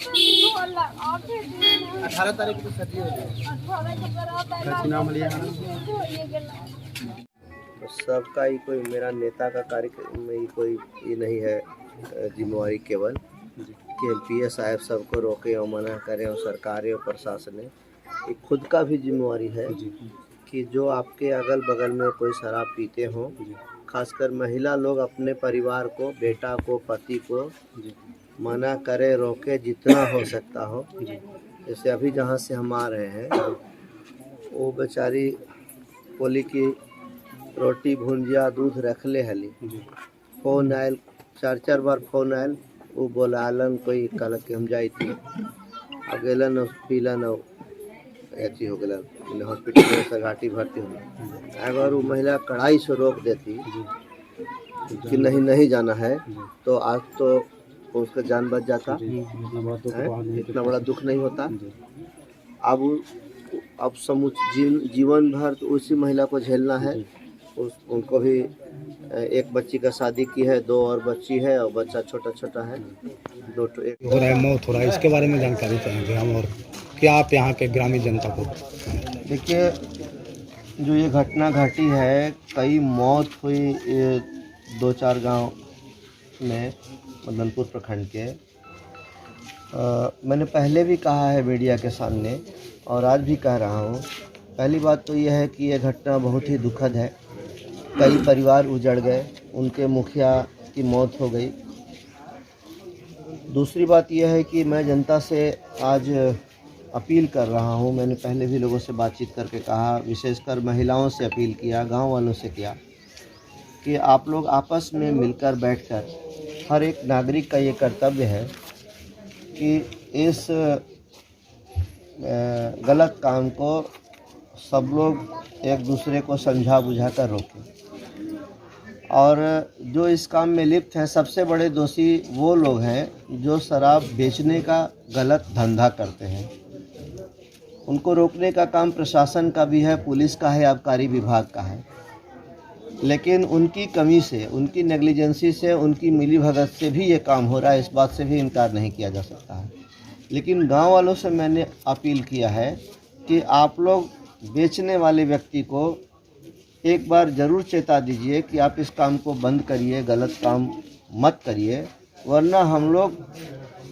18 तारीख को शादी हो तो सबका ही कोई मेरा नेता का कार्यक्रम में ही कोई ये नहीं है जिम्मेवारी केवल कि एमपीए साहब सबको रोके और मना करें और सरकारें और प्रशासन ने ये खुद का भी जिम्मेवारी है कि जो आपके अगल बगल में कोई शराब पीते हों, खासकर महिला लोग अपने परिवार को, बेटा को, पति को मना करे, रोके जितना हो सकता हो। जैसे अभी जहाँ से हम आ रहे हैं वो बेचारी बोली कि रोटी भुंजिया दूध रख ले हली, फोन आयल 4 बार फोन आयल, वो बोलालन कोई कल के हम जाई थी अगेलन पीलन ऐसी हो गया हॉस्पिटल में सरघाटी भर्ती हो। अगर वो महिला कड़ाई से रोक देती कि नहीं जाना है तो आज तो उसका जान बच जाता, इतना बड़ा दुख नहीं होता। अब समूच जीवन भर तो उसी महिला को झेलना है। उनको भी एक बच्ची का शादी की है, 2 और बच्ची है और बच्चा छोटा है, 2 तो 1 हो रहा है, मौत हो रहा है। इसके बारे में जानकारी चाहेंगे हम, और क्या आप यहाँ के ग्रामीण जनता को? देखिए, जो ये घटना घटी है, कई मौत हुई 2-4 गांव में मदनपुर प्रखंड के। मैंने पहले भी कहा है मीडिया के सामने और आज भी कह रहा हूँ। पहली बात तो यह है कि यह घटना बहुत ही दुखद है। कई परिवार उजड़ गए, उनके मुखिया की मौत हो गई। दूसरी बात यह है कि मैं जनता से आज अपील कर रहा हूँ। मैंने पहले भी लोगों से बातचीत करके कहा, विशेषकर महिलाओं से अपील किया, गांव वालों से किया कि आप लोग आपस में मिलकर बैठकर, हर एक नागरिक का ये कर्तव्य है कि इस गलत काम को सब लोग एक दूसरे को समझा बुझा कर रोकें। और जो इस काम में लिप्त हैं, सबसे बड़े दोषी वो लोग हैं जो शराब बेचने का गलत धंधा करते हैं। उनको रोकने का काम प्रशासन का भी है, पुलिस का है, आबकारी विभाग का है। लेकिन उनकी कमी से, उनकी नेग्लिजेंसी से, उनकी मिलीभगत से भी ये काम हो रहा है। इस बात से भी इनकार नहीं किया जा सकता है। लेकिन गांव वालों से मैंने अपील किया है कि आप लोग बेचने वाले व्यक्ति को एक बार ज़रूर चेता दीजिए कि आप इस काम को बंद करिए, गलत काम मत करिए, वरना हम लोग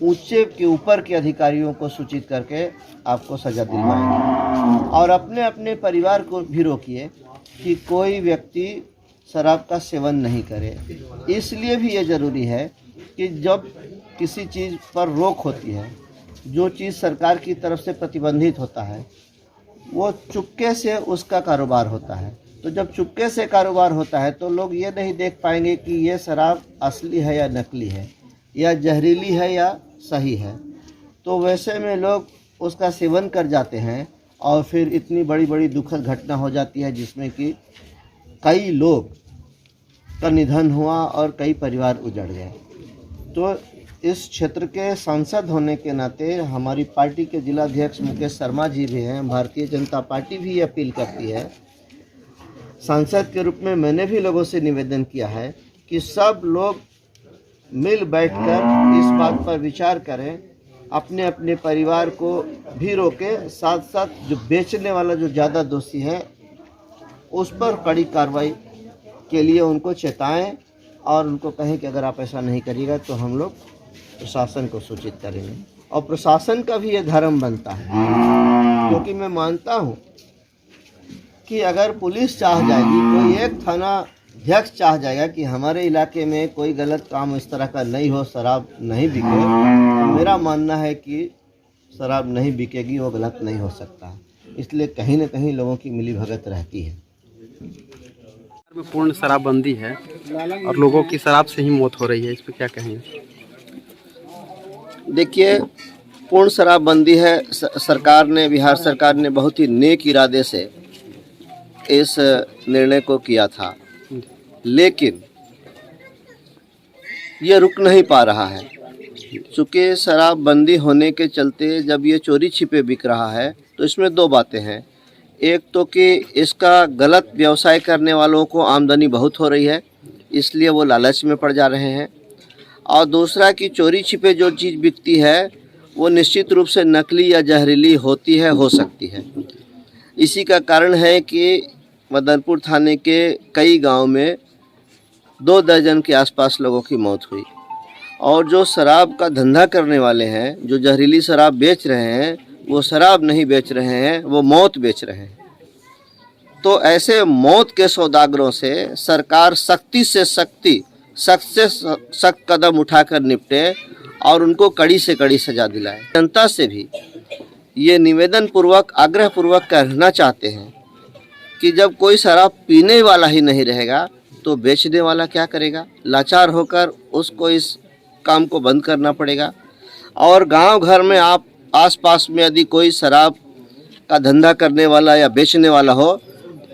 ऊंचे के ऊपर के अधिकारियों को सूचित करके आपको सज़ा दिलवाएंगे। और अपने अपने परिवार को भी रोकिए कि कोई व्यक्ति शराब का सेवन नहीं करे। इसलिए भी ये ज़रूरी है कि जब किसी चीज़ पर रोक होती है, जो चीज़ सरकार की तरफ से प्रतिबंधित होता है, वो चुपके से उसका कारोबार होता है। तो जब चुपके से कारोबार होता है तो लोग ये नहीं देख पाएंगे कि ये शराब असली है या नकली है, या जहरीली है या सही है। तो वैसे में लोग उसका सेवन कर जाते हैं और फिर इतनी बड़ी बड़ी दुखद घटना हो जाती है जिसमें कि कई लोग का निधन हुआ और कई परिवार उजड़ गए। तो इस क्षेत्र के सांसद होने के नाते हमारी पार्टी के जिलाध्यक्ष मुकेश शर्मा जी भी हैं, भारतीय जनता पार्टी भी ये अपील करती है। सांसद के रूप में मैंने भी लोगों से निवेदन किया है कि सब लोग मिल बैठकर इस बात पर विचार करें, अपने अपने परिवार को भी रोकें, साथ साथ जो बेचने वाला जो ज़्यादा दोषी है उस पर कड़ी कार्रवाई के लिए उनको चेताएं और उनको कहें कि अगर आप ऐसा नहीं करिएगा तो हम लोग प्रशासन को सूचित करेंगे। और प्रशासन का भी ये धर्म बनता है, क्योंकि मैं मानता हूँ कि अगर पुलिस चाह जाएगी, कोई एक थाना अध्यक्ष चाह जाएगा कि हमारे इलाके में कोई गलत काम इस तरह का नहीं हो, शराब नहीं बिके, तो मेरा मानना है कि शराब नहीं बिकेगी, वो गलत नहीं हो सकता। इसलिए कहीं न कहीं लोगों की मिलीभगत रहती है। में पूर्ण शराबबंदी है और लोगों की शराब से ही मौत हो रही है, इस पर क्या कहेंगे? देखिए, पूर्ण शराबबंदी है। सरकार ने, बिहार सरकार ने बहुत ही नेक इरादे से इस निर्णय को किया था, लेकिन ये रुक नहीं पा रहा है। चूँकि शराबबंदी होने के चलते जब ये चोरी छिपे बिक रहा है तो इसमें 2 बातें हैं। एक तो कि इसका गलत व्यवसाय करने वालों को आमदनी बहुत हो रही है, इसलिए वो लालच में पड़ जा रहे हैं। और दूसरा कि चोरी छिपे जो चीज़ बिकती है वो निश्चित रूप से नकली या जहरीली होती है, हो सकती है। इसी का कारण है कि मदनपुर थाने के कई गांव में 2 दर्जन के आसपास लोगों की मौत हुई। और जो शराब का धंधा करने वाले हैं, जो जहरीली शराब बेच रहे हैं, वो शराब नहीं बेच रहे हैं, वो मौत बेच रहे हैं। तो ऐसे मौत के सौदागरों से सरकार सख्त से सख्त कदम उठाकर निपटे और उनको कड़ी से कड़ी सजा दिलाए। जनता से भी ये निवेदन पूर्वक, आग्रह पूर्वक कहना चाहते हैं कि जब कोई शराब पीने वाला ही नहीं रहेगा तो बेचने वाला क्या करेगा? लाचार होकर उसको इस काम को बंद करना पड़ेगा। और गांव घर में आप आसपास में यदि कोई शराब का धंधा करने वाला या बेचने वाला हो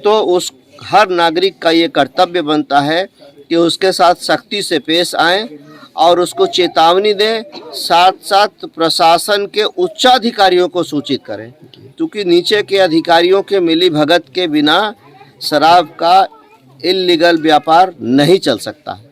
तो उस हर नागरिक का ये कर्तव्य बनता है कि उसके साथ सख्ती से पेश आएं और उसको चेतावनी दें, साथ साथ प्रशासन के उच्चाधिकारियों को सूचित करें, क्योंकि नीचे के अधिकारियों के मिली भगत के बिना शराब का इल्लीगल व्यापार नहीं चल सकता है।